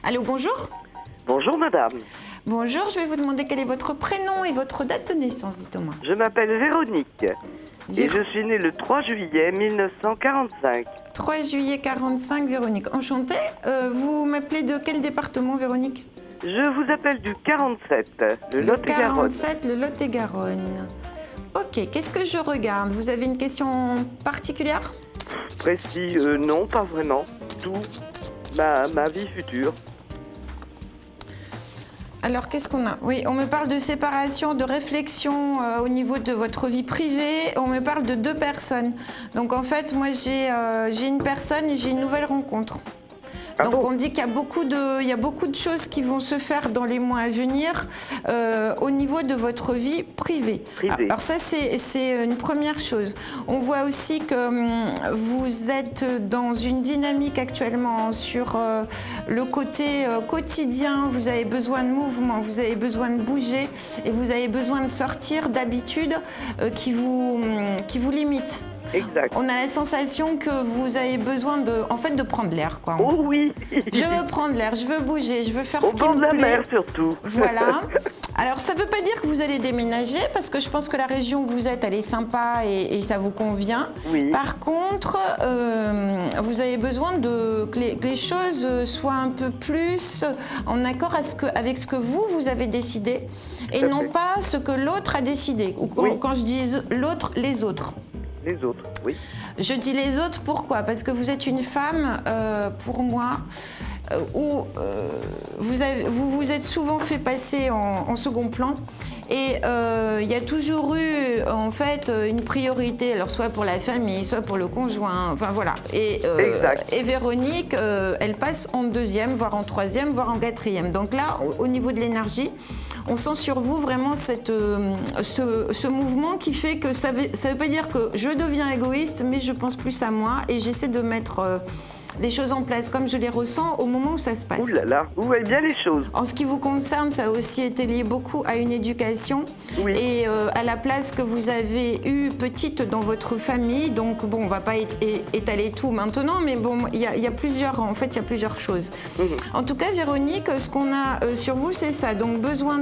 Allô, bonjour. Bonjour madame, Bonjour, je vais vous demander quel est votre prénom et votre date de naissance, dites-moi. je m'appelle Véronique et je suis née le 3 juillet 1945. 3 juillet 45, Véronique. Enchantée. Vous m'appelez de quel département, Véronique? Je vous appelle du 47, le Le Lot-et-Garonne. 47, le Lot-et-Garonne. Ok, qu'est-ce que je regarde? Vous avez une question particulière? Précis, non, pas vraiment. Tout ma vie future. Alors, qu'est-ce qu'on a? Oui, on me parle de séparation, de réflexion au niveau de votre vie privée. On me parle de 2 personnes. Donc, en fait, moi, j'ai une personne et j'ai une nouvelle rencontre. Ah Donc bon? on dit qu'il y a beaucoup de choses qui vont se faire dans les mois à venir au niveau de votre vie privée. Privée. Alors ça c'est une première chose. On voit aussi que vous êtes dans une dynamique actuellement sur le côté quotidien. Vous avez besoin de mouvement, vous avez besoin de bouger et vous avez besoin de sortir d'habitudes qui vous limitent. Exact. On a la sensation que vous avez besoin de prendre l'air, quoi. Oh oui. Je veux prendre l'air, je veux bouger, je veux faire Au ce qui bord de me la plaît. mer surtout. Voilà. Alors, ça ne veut pas dire que vous allez déménager, parce que je pense que la région où vous êtes, elle est sympa et ça vous convient. Oui. Par contre, vous avez besoin que les choses soient un peu plus en accord avec ce que vous avez décidé, et Tout à non fait. pas ce que l'autre a décidé. Ou Oui. quand je dis l'autre, les autres. Les autres, oui. Je dis les autres, pourquoi? Parce que vous êtes une femme, pour moi, où vous vous êtes souvent fait passer en second plan. Et il y a toujours eu, en fait, une priorité, alors soit pour la famille, soit pour le conjoint, enfin voilà. Exact. Et Véronique, elle passe en 2e, voire en 3e, voire en 4e. Donc là, au niveau de l'énergie, on sent sur vous vraiment ce mouvement qui fait que ça veut pas dire que je deviens égoïste, mais je pense plus à moi et j'essaie de mettre les choses en place comme je les ressens au moment où ça se passe. Ouh là là, vous voyez bien les choses. En ce qui vous concerne, ça a aussi été lié beaucoup à une éducation Oui. et à la place que vous avez eue petite dans votre famille. Donc bon, on va pas étaler tout maintenant, mais bon, il y a plusieurs choses. En tout cas, Véronique, ce qu'on a sur vous, c'est ça. Donc besoin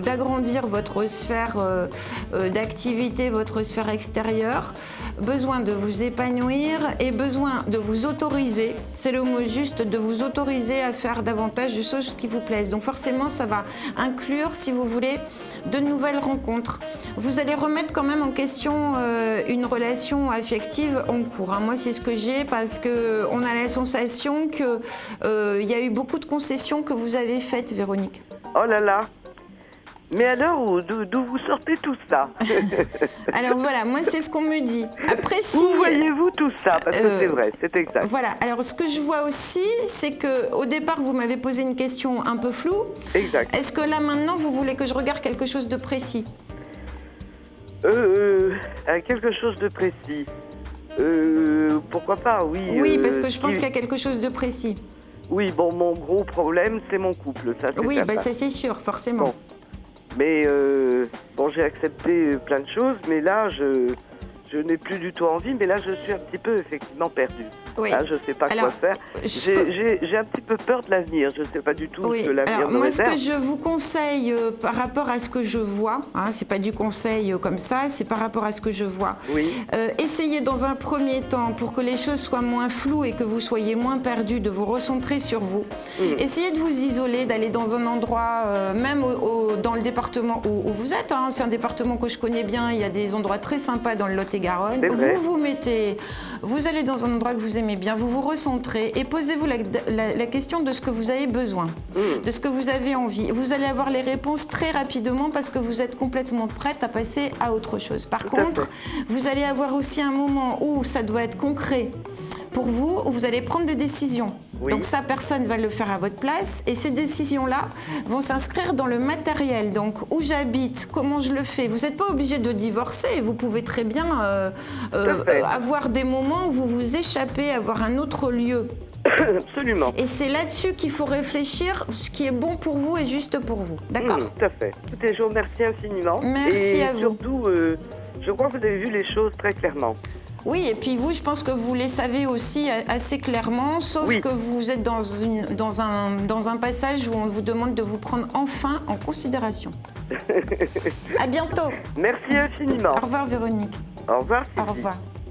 d'agrandir votre sphère d'activité, votre sphère extérieure, besoin de vous épanouir et besoin de vous autoriser. C'est le mot juste, de vous autoriser à faire davantage de choses qui vous plaisent. Donc forcément, ça va inclure, si vous voulez, de nouvelles rencontres. Vous allez remettre quand même en question une relation affective en cours. Moi, c'est ce que j'ai parce qu'on a la sensation qu'il y a eu beaucoup de concessions que vous avez faites, Véronique. Oh là là. Mais alors, d'où vous sortez tout ça? Alors voilà, moi c'est ce qu'on me dit. Après, si... Où voyez-vous tout ça? Parce que c'est vrai, c'est exact. Voilà, alors ce que je vois aussi, c'est qu'au départ, vous m'avez posé une question un peu floue. Exact. Est-ce que là, maintenant, vous voulez que je regarde quelque chose de précis? Quelque chose de précis. Pourquoi pas, oui. Oui, parce que je pense qu'il y a quelque chose de précis. Oui, bon, mon gros problème, c'est mon couple, ça c'est Oui, certain. ça c'est sûr, forcément. Bon. Mais j'ai accepté plein de choses, mais là, je n'ai plus du tout envie, mais là, je suis un petit peu effectivement perdue. Oui. Là, je ne sais pas quoi faire. J'ai un petit peu peur de l'avenir, je ne sais pas du tout ce que l'avenir me moi, réserve. ce que je vous conseille par rapport à ce que je vois, c'est pas du conseil comme ça, c'est par rapport à ce que je vois. Oui. Essayez dans un premier temps, pour que les choses soient moins floues et que vous soyez moins perdus, de vous recentrer sur vous. Essayez de vous isoler, d'aller dans un endroit, même dans le département où vous êtes. C'est un département que je connais bien, il y a des endroits très sympas dans le Lot-et-Garonne. Vous allez dans un endroit que vous aimez bien, vous vous recentrez et posez-vous la question de ce que vous avez besoin, de ce que vous avez envie. Vous allez avoir les réponses très rapidement parce que vous êtes complètement prête à passer à autre chose. Par contre, vous allez avoir aussi un moment où ça doit être concret pour vous, où vous allez prendre des décisions. Oui. Donc ça, personne ne va le faire à votre place. Et ces décisions-là vont s'inscrire dans le matériel. Donc où j'habite, comment je le fais. Vous n'êtes pas obligé de divorcer. Vous pouvez très bien avoir des moments où vous vous échappez, avoir un autre lieu. Absolument. Et c'est là-dessus qu'il faut réfléchir, ce qui est bon pour vous et juste pour vous. D'accord? Tout à fait. Écoutez, je vous remercie infiniment. Merci à vous. Et surtout, je crois que vous avez vu les choses très clairement. Oui, et puis vous, je pense que vous les savez aussi assez clairement, sauf Oui. que vous êtes dans un passage où on vous demande de vous prendre enfin en considération. À bientôt. Merci infiniment. Au revoir Véronique. Au revoir. Au revoir.